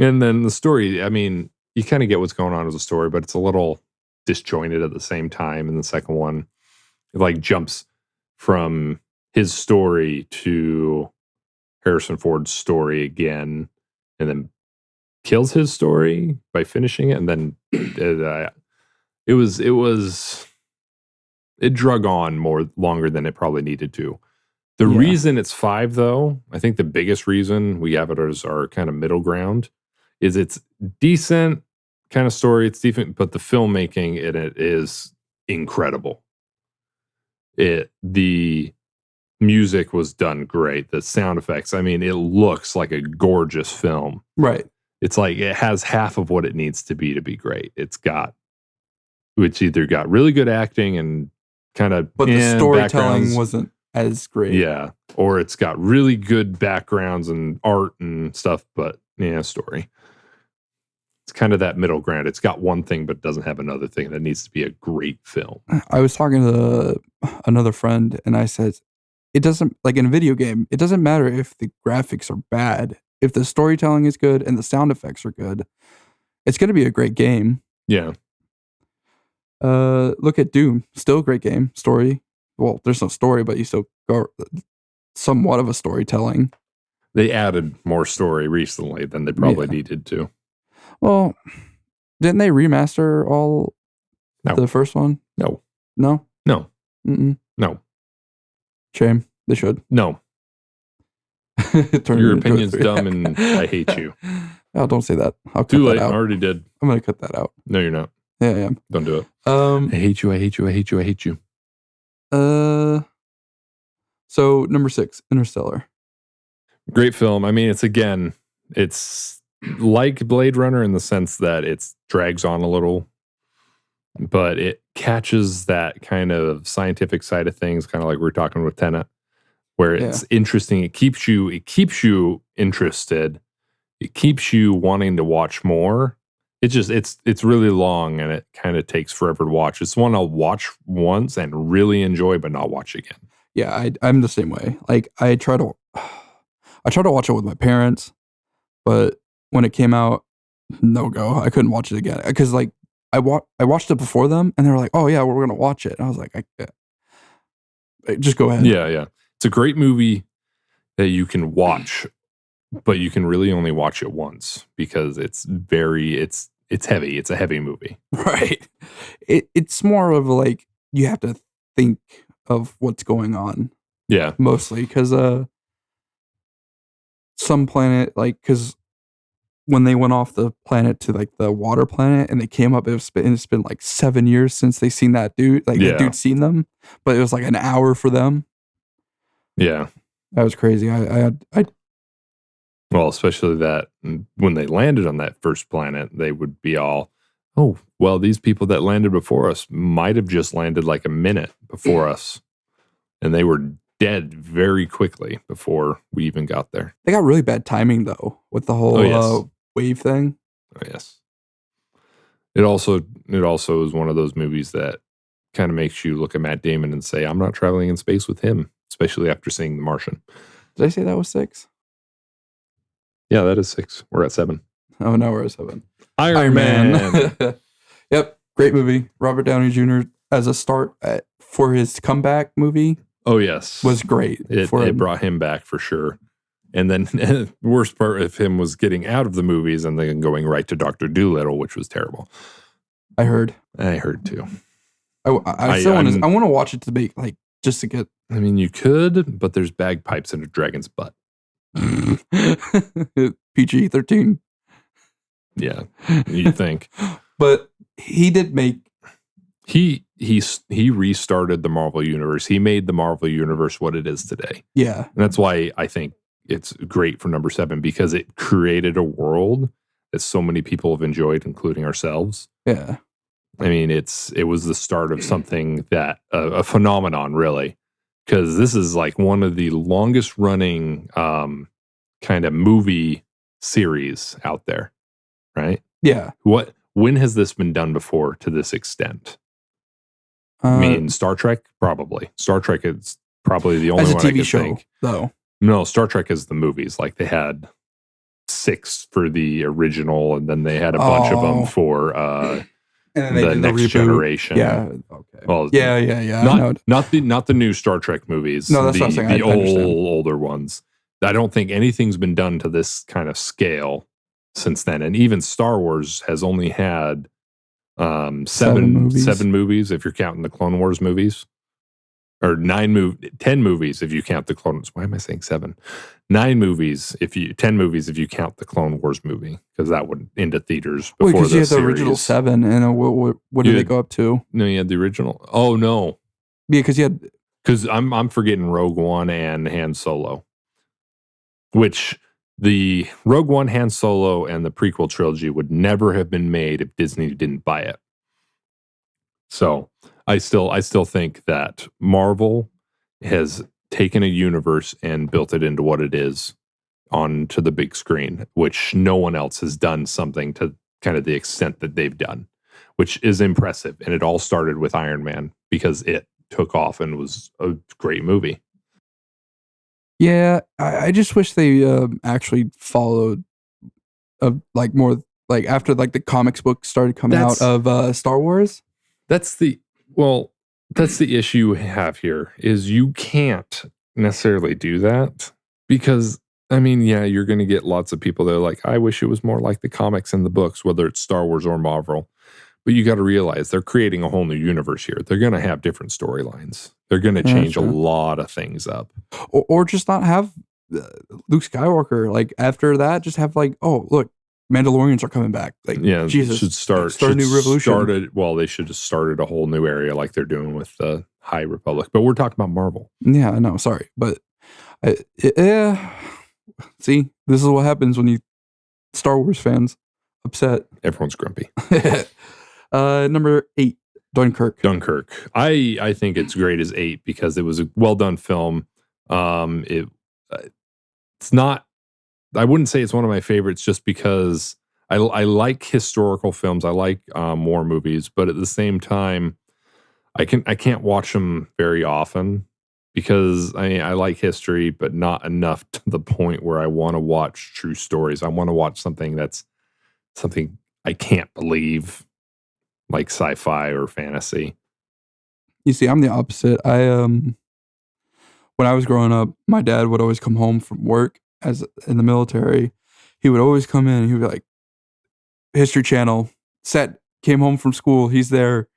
And then the story, I mean, you kind of get what's going on with the story, but it's a little disjointed at the same time. In the second one, it like jumps from his story to Harrison Ford's story again, and then kills his story by finishing it. And then it drug on longer than it probably needed to. The Yeah. reason it's 5, though, I think the biggest reason we have it as our kind of middle ground is it's decent kind of story. It's decent, but the filmmaking in it is incredible. The music was done great. The sound effects, I mean, it looks like a gorgeous film. Right. It's like it has half of what it needs to be great. It's either got really good acting and kind of But the storytelling backgrounds. wasn't as great. Yeah. Or it's got really good backgrounds and art and stuff, but story. It's kind of that middle ground. It's got one thing, but doesn't have another thing that needs to be a great film. I was talking to another friend and I said, it doesn't, like in a video game, it doesn't matter if the graphics are bad. If the storytelling is good and the sound effects are good, it's going to be a great game. Yeah. Look at Doom. Still a great game. Story. Well, there's no story, but you still got somewhat of a storytelling. They added more story recently than they probably needed to. Well, didn't they remaster all the first one? No. No? No. Mm-mm. No. Shame. They should. No. Your opinion's dumb and I hate you. Oh, don't say that. I'll cut Too that late. I out. already did. I'm going to cut that out. No, you're not. Yeah, I am. Don't do it. I hate you. I hate you. I hate you. I hate you. So number 6, Interstellar. Great film. I mean, it's like Blade Runner in the sense that it drags on a little, but it catches that kind of scientific side of things, kind of like we were talking with Tenet, where it's interesting. It keeps you interested. It keeps you wanting to watch more. It's really long and it kind of takes forever to watch. It's one I'll watch once and really enjoy, but not watch again. Yeah, I'm the same way. Like, I try to watch it with my parents, but when it came out, no go. I couldn't watch it again because like I watched it before them, and they were like, "Oh yeah, we're gonna watch it." And I was like, "Just go ahead." Yeah, yeah. It's a great movie that you can watch, but you can really only watch it once because it's heavy. It's a heavy movie. Right. It's more of like you have to think of what's going on Yeah. mostly because some planet like because when they went off the planet to like the water planet and they came up, it's been like 7 years since they seen that dude. Like that Yeah. dude seen them, but it was like an hour for them. Yeah. That was crazy. I Well, especially that when they landed on that first planet, they would be all, oh, well, these people that landed before us might have just landed like a minute before us. And they were dead very quickly before we even got there. They got really bad timing though with the whole wave thing. Oh, yes. It also is one of those movies that kind of makes you look at Matt Damon and say, I'm not traveling in space with him, especially after seeing The Martian. Did I say that was 6? Yeah, that is 6. We're at 7. Oh, no, we're at 7. Iron Man. Yep, great movie. Robert Downey Jr. as a start for his comeback movie. Oh, yes. Was great. It brought him back for sure. And then the worst part of him was getting out of the movies and then going right to Dr. Dolittle, which was terrible. I heard too. I still want to watch it to be like just to get. I mean, you could, but there's bagpipes in a dragon's butt. PG-13. Yeah, you think. But he did make. He restarted the Marvel Universe. He made the Marvel Universe what it is today. Yeah. And that's why I think it's great for number 7, because it created a world that so many people have enjoyed, including ourselves. Yeah. I mean, it was the start of something that a phenomenon, really, because this is like one of the longest running kind of movie series out there, right? Yeah. When has this been done before to this extent? I mean, Star Trek, probably. Star Trek is probably the only as a one TV I can show, think. Though. No, Star Trek is the movies. Like they had 6 for the original, and then they had a bunch of them for and then they the did next generation. Yeah. Okay. Well, yeah. Not the new Star Trek movies. No, that's what I'm saying. The older ones. I don't think anything's been done to this kind of scale since then. And even Star Wars has only had 7 movies if you're counting the Clone Wars movies, or 10 movies if you count the Clone Wars. Why am I saying 7? 10 movies if you count the Clone Wars movie, because that would into theaters before because you had the series. original 7, and what did they go up to? No, you had the original. Oh no, yeah, because I'm forgetting Rogue One and Han Solo, which the Rogue One, Han Solo, and the prequel trilogy would never have been made if Disney didn't buy it. So I still think that Marvel has taken a universe and built it into what it is onto the big screen, which no one else has done something to kind of the extent that they've done, which is impressive. And it all started with Iron Man because it took off and was a great movie. Yeah, I just wish they actually followed like more like after like the comics book started coming out of Star Wars. That's the issue we have here, is you can't necessarily do that because, I mean, yeah, you're going to get lots of people that are like, I wish it was more like the comics and the books, whether it's Star Wars or Marvel. But you got to realize they're creating a whole new universe here. They're going to have different storylines. They're going to change a lot of things up. Or just not have Luke Skywalker. Like after that, just have like, oh, look, Mandalorians are coming back. Like, yeah, Jesus, should start a new revolution. They should have started a whole new area like they're doing with the High Republic. But we're talking about Marvel. Yeah, I know. Sorry, but see, this is what happens when you Star Wars fans upset. Everyone's grumpy. Number 8, Dunkirk. I think it's great as 8 because it was a well done film. It's not. I wouldn't say it's one of my favorites just because I like historical films. I like war movies, but at the same time, I can't watch them very often because I like history, but not enough to the point where I want to watch true stories. I want to watch something that's something I can't believe, like sci-fi or fantasy. You see, I'm the opposite. When I was growing up, my dad would always come home from work as in the military. He would always come in and he would be like, History Channel, set, came home from school, he's there.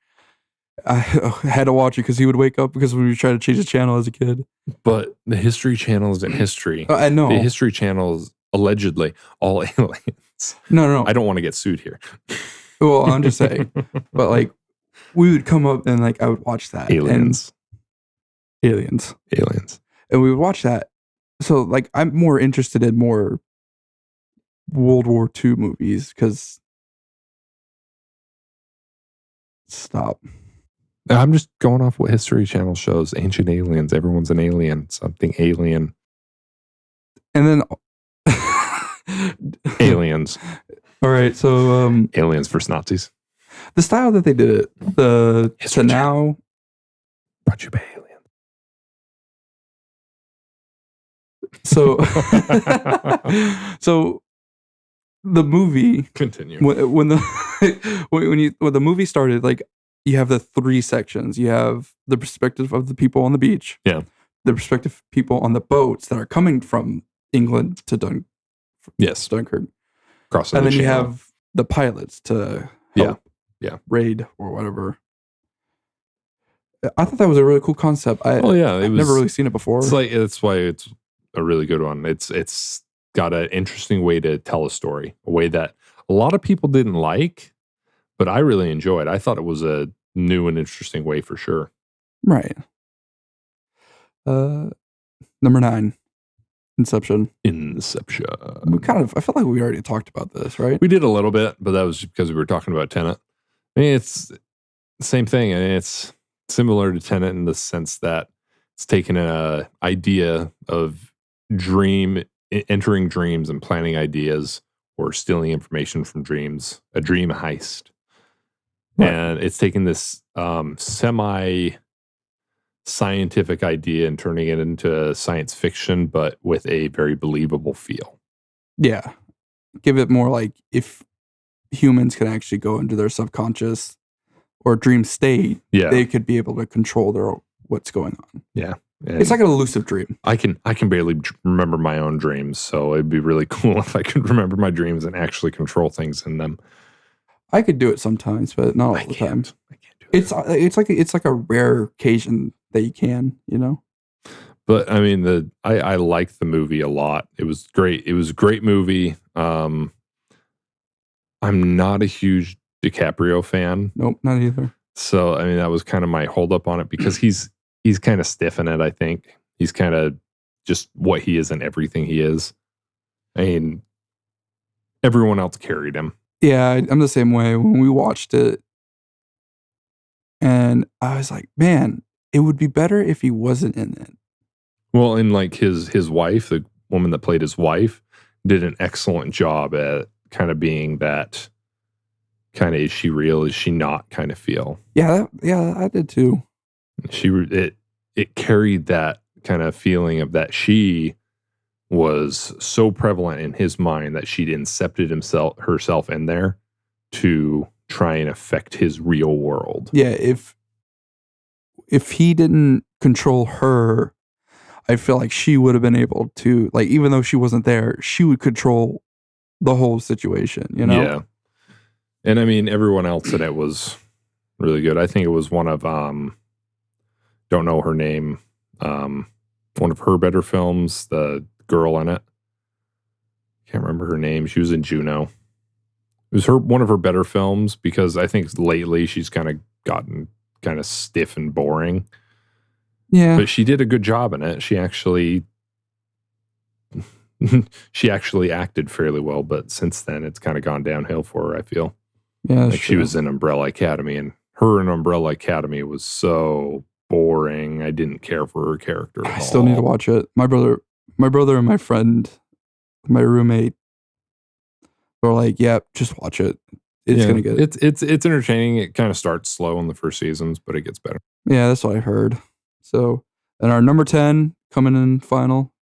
I had to watch it because he would wake up because we would try to change the channel as a kid. But the History Channel isn't history. I know. The History Channel is allegedly all aliens. No. I don't want to get sued here. Well, I'm just saying. But like, we would come up and like I would watch that. Aliens. Aliens. And we would watch that. So like I'm more interested in more World War II movies because stop. I'm just going off what History Channel shows. Ancient aliens. Everyone's an alien. Something alien. And then aliens. All right, so aliens versus Nazis. The style that they did it, History to Channel. now Brought you by aliens. So so the movie Continue. when the movie started, like you have the three sections. You have the perspective of the people on the beach. Yeah. The perspective of people on the boats that are coming from England to Dunkirk. Crossing And the then you channel. have the pilots to help raid or whatever. I thought that was a really cool concept. I've never really seen it before. It's like that's why it's a really good one. It's got an interesting way to tell a story, a way that a lot of people didn't like, but I really enjoyed. I thought it was a new and interesting way for sure. Right. Number 9, Inception. I felt like we already talked about this, right? We did a little bit, but that was because we were talking about Tenet. I mean, it's the same thing. I mean, it's similar to Tenet in the sense that it's taken an idea of entering dreams and planning ideas or stealing information from dreams, a dream heist. Right. And it's taken this semi-scientific idea and turning it into science fiction, but with a very believable feel. Yeah. Give it more like if humans can actually go into their subconscious or dream state, they could be able to control what's going on. Yeah. And it's like an elusive dream. I can barely remember my own dreams, so it'd be really cool if I could remember my dreams and actually control things in them. I could do it sometimes, but not all the time. I can't do it. It's like a rare occasion that you can, you know. But I mean, I liked the movie a lot. It was great. It was a great movie. I'm not a huge DiCaprio fan. Nope, not either. So I mean, that was kind of my holdup on it because he's kind of stiff in it. I think he's kind of just what he is and everything he is. I mean, everyone else carried him. Yeah, I'm the same way. When we watched it, and I was like, man, it would be better if he wasn't in it. Well, and like his wife, the woman that played his wife, did an excellent job at kind of being that kind of, is she real, is she not kind of feel. Yeah, I did too. It carried that kind of feeling of that she was so prevalent in his mind that she'd incepted herself in there to try and affect his real world. Yeah, if he didn't control her, I feel like she would have been able to, like, even though she wasn't there, she would control the whole situation, you know? Yeah. And I mean, everyone else in it was really good. I think it was one of, don't know her name, one of her better films, the girl in it. Can't remember her name. She was in Juno. It was one of her better films because I think lately she's kind of gotten kind of stiff and boring. Yeah. But she did a good job in it. She actually acted fairly well, but since then it's kind of gone downhill for her, I feel. Yeah. Like she was in Umbrella Academy, and her in Umbrella Academy was so boring. I didn't care for her character at all. I still need to watch it. My brother and my friend, my roommate, were like, "Yeah, just watch it. It's gonna get it." It's entertaining. It kind of starts slow in the first seasons, but it gets better. Yeah, that's what I heard. So And our number 10 coming in final,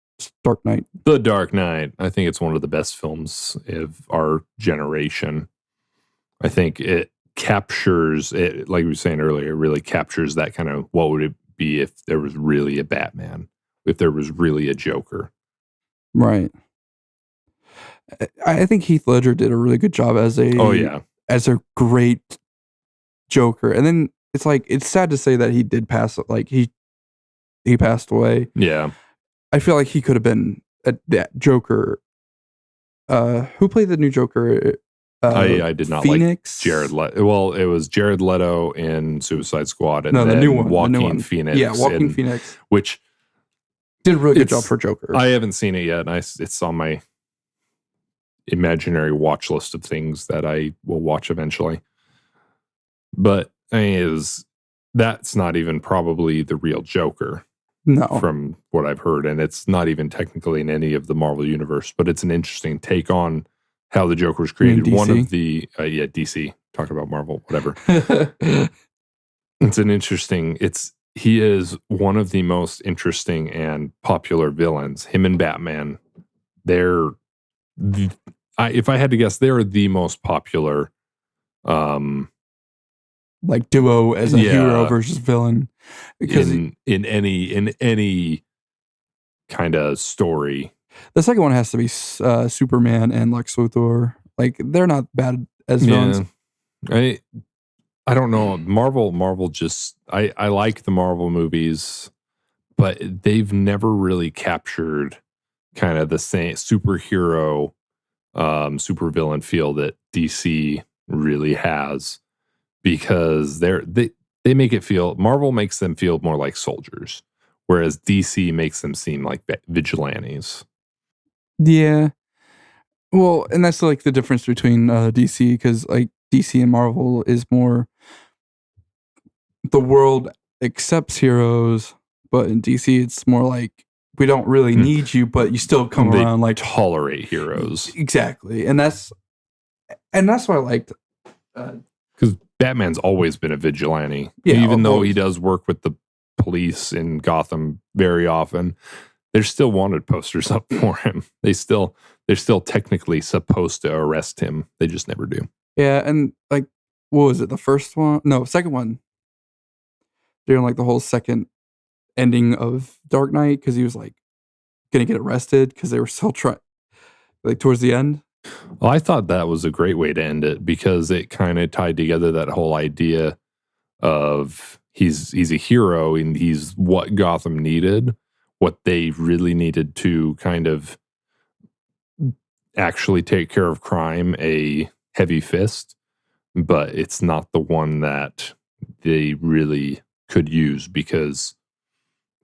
Dark Knight. The Dark Knight. I think it's one of the best films of our generation. I think it captures it, like we were saying earlier, it really captures that kind of what would it be if there was really a Batman, if there was really a Joker. Right. I think Heath Ledger did a really good job as a great Joker. And then it's like, it's sad to say that he did pass, like he passed away. Yeah. I feel like he could have been that Joker. Who played the new Joker? I did not Phoenix? like Jared Leto. Well, it was Jared Leto in Suicide Squad, and No, then the new one, Joaquin Phoenix. Yeah, Joaquin Phoenix, which did a really good job for Joker. I haven't seen it yet. It's on my imaginary watch list of things that I will watch eventually. But I mean, that's not even probably the real Joker. No, from what I've heard, and it's not even technically in any of the Marvel universe. But it's an interesting take on how the Joker was created. One of the DC, talking about Marvel, whatever. It's an interesting. He is one of the most interesting and popular villains. Him and Batman, if I had to guess, they're the most popular. Like duo as a hero versus villain, because in any kind of story. The second one has to be Superman and Lex Luthor. Like, they're not bad as villains. I don't know. Marvel just I like the Marvel movies, but they've never really captured kind of the same superhero supervillain feel that DC really has, because they make it feel, Marvel makes them feel more like soldiers, whereas DC makes them seem like vigilantes. Yeah. Well, and that's like the difference between DC, because like DC and Marvel is more the world accepts heroes, but in DC it's more like we don't really need you, but you still come around, like tolerate heroes. Exactly, and that's what I liked. Because Batman's always been a vigilante, even though he does work with the police in Gotham very often. There's still wanted posters up for him. They're still technically supposed to arrest him. They just never do. Yeah, and like, what was it? The first one? No, second one. During like the whole second ending of Dark Knight, because he was like gonna get arrested because they were still trying, like towards the end. Well, I thought that was a great way to end it, because it kind of tied together that whole idea of he's a hero and he's what Gotham needed, what they really needed to kind of actually take care of crime, a heavy fist, but it's not the one that they really could use, because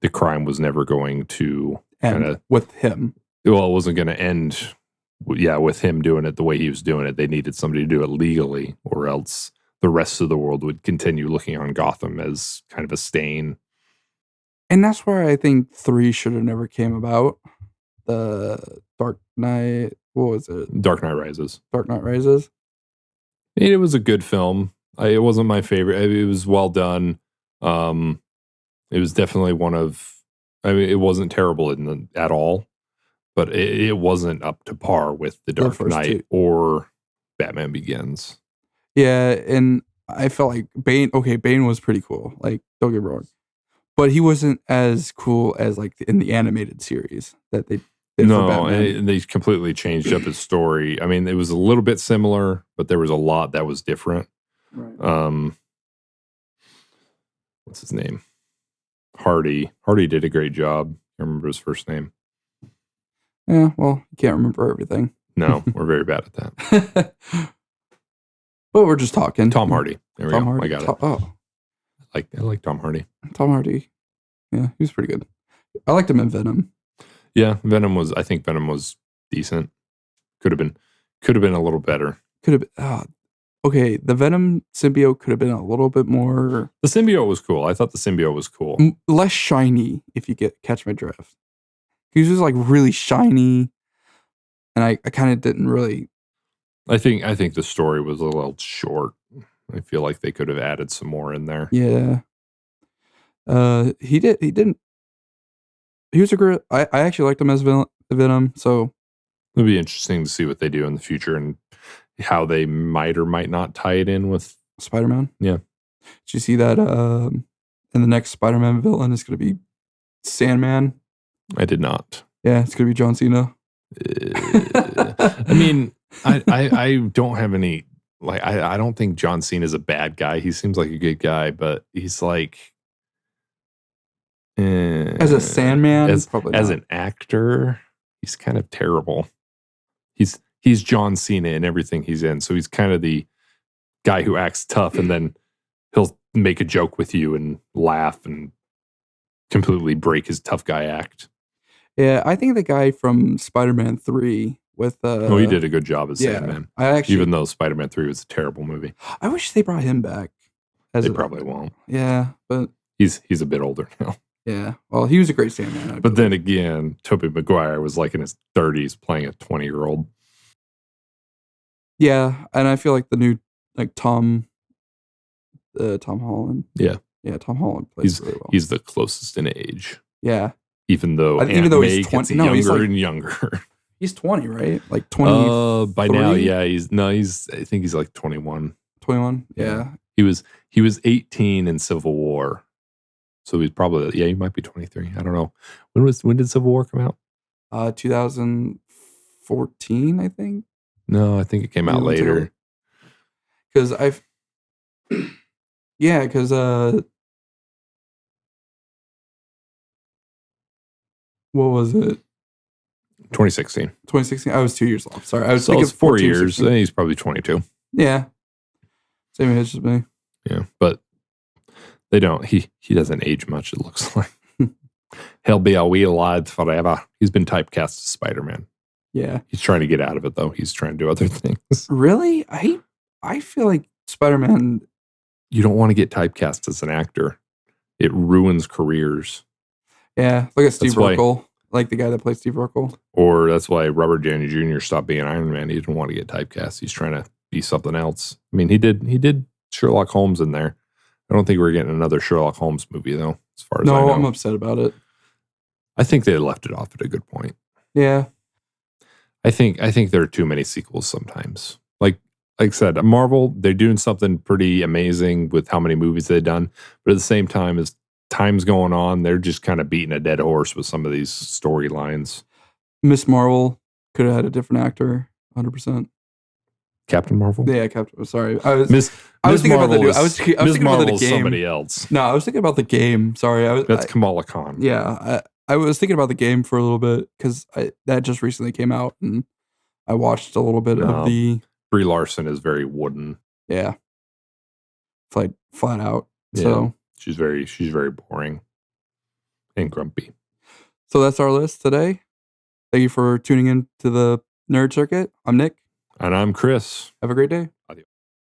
the crime was never going to end with him. Well, it wasn't going to end with him doing it the way he was doing it. They needed somebody to do it legally, or else the rest of the world would continue looking on Gotham as kind of a stain. And that's where I think 3 should have never came about. The Dark Knight, what was it? Dark Knight Rises. Dark Knight Rises. It was a good film. It wasn't my favorite. It was well done. It was definitely one of, it wasn't terrible at all, but it wasn't up to par with The Dark Knight or Batman Begins. Yeah, and I felt like Bane was pretty cool. Like, don't get me wrong. But he wasn't as cool as like in the animated series that they did for Batman. They completely changed up his story. I mean, it was a little bit similar, but there was a lot that was different. Right. What's his name? Hardy did a great job. I remember his first name. Yeah, well, you can't remember everything. No, we're very bad at that. But we're just talking. Tom Hardy. There we go. Hardy. I got it. Oh, I like Tom Hardy. Tom Hardy. Yeah, he was pretty good. I liked him in Venom. Yeah, I think Venom was decent. Could have been a little better. Could have been. Okay, the Venom symbiote could have been a little bit more. The symbiote was cool. I thought the symbiote was cool. Less shiny, if you catch my drift. He was just like really shiny, and I kind of didn't really. I think the story was a little short. I feel like they could have added some more in there. Yeah. He didn't. he was a great. I actually liked him as Venom. So It'll be interesting to see what they do in the future and how they might or might not tie it in with Spider-Man. Yeah. Did you see that? In the next Spider-Man villain is going to be Sandman. I did not. Yeah, it's going to be John Cena. I mean, I don't have any like I don't think John Cena is a bad guy. He seems like a good guy, but he's like As a Sandman, probably as not. an actor, he's kind of terrible. He's John Cena in everything he's in, so he's kind of the guy who acts tough, and then he'll make a joke with you and laugh and completely break his tough guy act. Yeah, I think the guy from Spider-Man 3 with He did a good job as yeah, Sandman. I actually Even though Spider-Man 3 was a terrible movie. I wish they brought him back. They probably won't. Yeah, but He's a bit older now. yeah. Well, he was a great Sandman. But then again, Tobey Maguire was like in his 30s playing a 20-year-old. Yeah, and I feel like the new like Tom Holland. Yeah. Yeah, Tom Holland plays really well. He's the closest in age. Yeah. Even though he's 20, gets younger and younger. He's 20, right? Like 20. By now, yeah, I think he's like 21. 21. Yeah. He was 18 in Civil War. So he's probably he might be 23. I don't know. When did Civil War come out? 2014, I think. No, I think it came out later. Cuz yeah, cuz what was it? 2016. 2016. I was 2 years off. Sorry. I was so thinking it's 4 14, years. 16. He's probably 22. Yeah. Same age as me. Yeah, but they don't. He doesn't age much, it looks like. He'll be a wee lad forever. He's been typecast as Spider-Man. Yeah. He's trying to get out of it, though. He's trying to do other things. Really? I feel like Spider-Man... You don't want to get typecast as an actor. It ruins careers. Yeah. Look at Steve Urkel. Like the guy that plays Steve Urkel. Or that's why Robert Downey Jr. stopped being Iron Man. He didn't want to get typecast. He's trying to be something else. I mean, he did Sherlock Holmes in there. I don't think we're getting another Sherlock Holmes movie, though, as far as I know. No, I'm upset about it. I think they left it off at a good point. Yeah. I think there are too many sequels sometimes. Like I said, Marvel, they're doing something pretty amazing with how many movies they've done. But at the same time, as time's going on, they're just kind of beating a dead horse with some of these storylines. Miss Marvel could have had a different actor, 100%. Captain Marvel? Yeah, Captain. Sorry, I was thinking about the new. I was thinking about the game. Somebody else. No, I was thinking about the game. Sorry, That's Kamala Khan. Yeah, I was thinking about the game for a little bit because that just recently came out, and I watched a little bit of the. Brie Larson is very wooden. Yeah, flat out. Yeah. So she's very boring and grumpy. So that's our list today. Thank you for tuning in to the Nerd Circuit. I'm Nick. And I'm Chris. Have a great day. Adios.